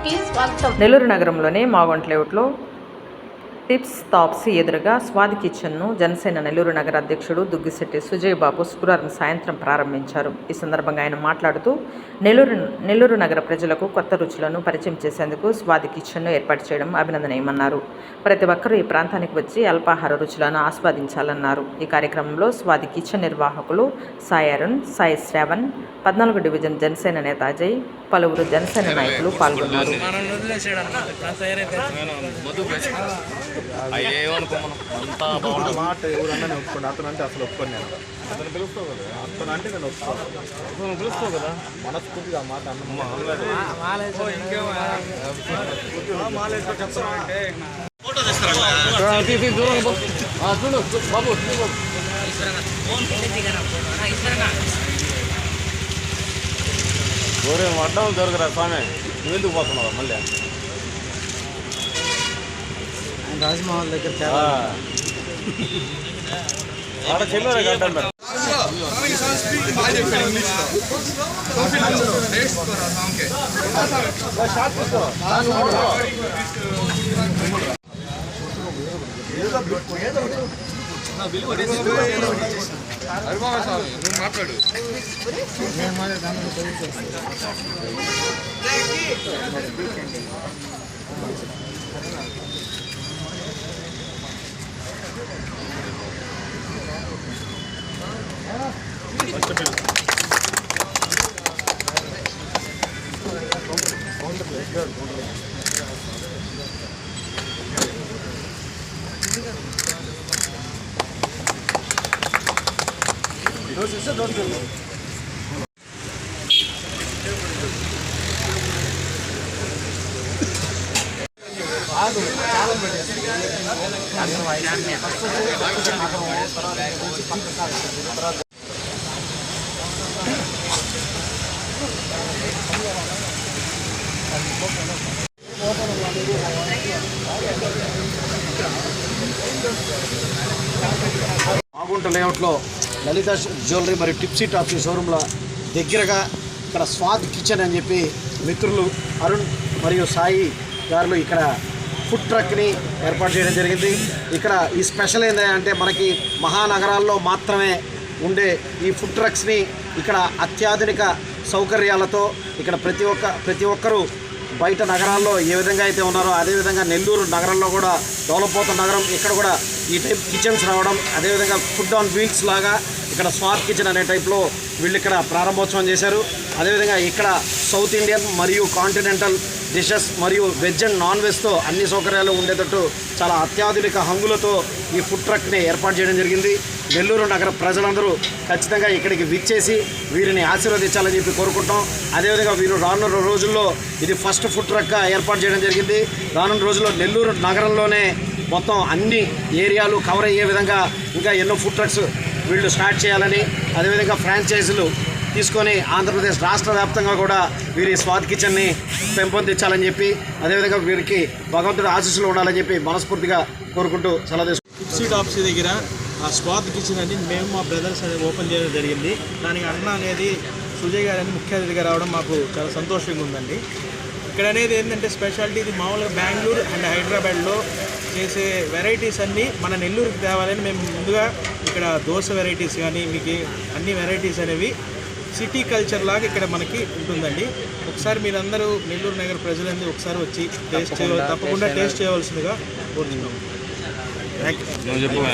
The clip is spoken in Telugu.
కి స్వాగతం. నెల్లూరు నగరంలోని మాగొంట్ లేఅవుట్లో టిప్స్ తాప్సీ ఎదురుగా స్వాది కిచెన్ను జనసేన నెల్లూరు నగర అధ్యక్షుడు దుగ్గిశెట్టి సుజయ్ బాబు శుక్రవారం సాయంత్రం ప్రారంభించారు. ఈ సందర్భంగా ఆయన మాట్లాడుతూ నెల్లూరు నగర ప్రజలకు కొత్త రుచులను పరిచయం చేసేందుకు స్వాది కిచెన్ను ఏర్పాటు చేయడం అభినందనీయమన్నారు. ప్రతి ఒక్కరూ ఈ ప్రాంతానికి వచ్చి అల్పాహార రుచులను ఆస్వాదించాలన్నారు. ఈ కార్యక్రమంలో స్వాది కిచెన్ నిర్వాహకులు సాయి అరుణ్, సాయి శ్రావణ్, 14 డివిజన్ జనసేన నేత అజయ్, పలువురు జనసేన నాయకులు పాల్గొన్నారు. మాట ఎవరన్నా ఒప్పుకోండి, అతను అంటే అసలు ఒప్పుకోండి. నేను అతను పిలుస్తావు కదా, అతను అంటే నేను ఒప్పుకోను, పిలుస్తావు కదా మనస్ఫూర్తిగా ఆ మాట అడ్డం దొరకరా స్వామి, నువ్వెందుకు పోతున్నావు మళ్ళీ రాజమహల్ దగ్గర ఆడ చెల్లెరే గడ్డం పెట్ట మాట్లాడు. మాగుంట లేఅవుట్లో లలిత జ్యువెలరీ మరియు టిప్సీ టాప్సీ షోరూంల దగ్గరగా ఇక్కడ స్వాద్ కిచెన్ అని చెప్పి మిత్రులు అరుణ్ మరియు సాయి గారు ఇక్కడ ఫుడ్ ట్రక్ని ఏర్పాటు చేయడం జరిగింది. ఇక్కడ ఈ స్పెషల్ ఏంటంటే మనకి మహానగరాల్లో మాత్రమే ఉండే ఈ ఫుడ్ ట్రక్స్ని ఇక్కడ అత్యాధునిక సౌకర్యాలతో ఇక్కడ ప్రతి ఒక్కరూ బయట నగరాల్లో ఏ విధంగా అయితే ఉన్నారో అదేవిధంగా నెల్లూరు నగరంలో కూడా డెవలప్ అవుతున్న నగరం, ఇక్కడ కూడా ఈ టైప్ కిచెన్స్ రావడం, అదేవిధంగా ఫుడ్ ఆన్ వీల్స్ లాగా ఇక్కడ స్వాద్ కిచెన్ అనే టైప్లో వీళ్ళు ఇక్కడ ప్రారంభోత్సవం చేశారు. అదేవిధంగా ఇక్కడ సౌత్ ఇండియన్ మరియు కాంటినెంటల్ డిషెస్ మరియు వెజ్ అండ్ నాన్ వెజ్తో అన్ని సౌకర్యాలు ఉండేటట్టు చాలా అత్యాధునిక హంగులతో ఈ ఫుడ్ ట్రక్ని ఏర్పాటు చేయడం జరిగింది. నెల్లూరు నగర ప్రజలందరూ ఖచ్చితంగా ఇక్కడికి విచ్చేసి వీరిని ఆశీర్వదించాలని చెప్పి కోరుకుంటాం. అదేవిధంగా వీరు రానున్న రోజుల్లో ఇది ఫస్ట్ ఫుడ్ ట్రక్గా ఏర్పాటు చేయడం జరిగింది. రానున్న రోజుల్లో నెల్లూరు నగరంలోనే మొత్తం అన్ని ఏరియాలు కవర్ అయ్యే విధంగా ఇంకా ఎన్నో ఫుడ్ ట్రక్స్ వీళ్ళు స్టార్ట్ చేయాలని, అదేవిధంగా ఫ్రాంచైజీలు తీసుకొని ఆంధ్రప్రదేశ్ రాష్ట్ర వ్యాప్తంగా కూడా వీరి స్వాద్ కిచెన్ని పెంపొందించాలని చెప్పి, అదేవిధంగా వీరికి భగవంతుడి ఆశీస్సులు ఉండాలని చెప్పి మనస్ఫూర్తిగా కోరుకుంటూ సెలవు. టిప్సీ టాప్సీ దగ్గర ఆ స్వాద్ కిచెన్ అని మేము మా బ్రదర్స్ అనేది ఓపెన్ చేయడం జరిగింది. దానికి అన్న అనేది సుజయ్ గారు అని ముఖ్య అతిథిగా రావడం మాకు చాలా సంతోషంగా ఉందండి. ఇక్కడ అనేది ఏంటంటే స్పెషాలిటీ, ఇది మామూలుగా బెంగళూరు అండ్ హైదరాబాద్లో చేసే వెరైటీస్ అన్నీ మన నెల్లూరుకి తేవాలని మేము ముందుగా ఇక్కడ దోశ వెరైటీస్ కానీ మీకు అన్ని వెరైటీస్ అనేవి సిటీ కల్చర్ లాగా ఇక్కడ మనకి ఉంటుందండి. ఒకసారి మీరందరూ నెల్లూరు నగర ప్రజలందరూ ఒకసారి వచ్చి తప్పకుండా టేస్ట్ చేయవలసిందిగా కోరుతున్నాము. Thank you.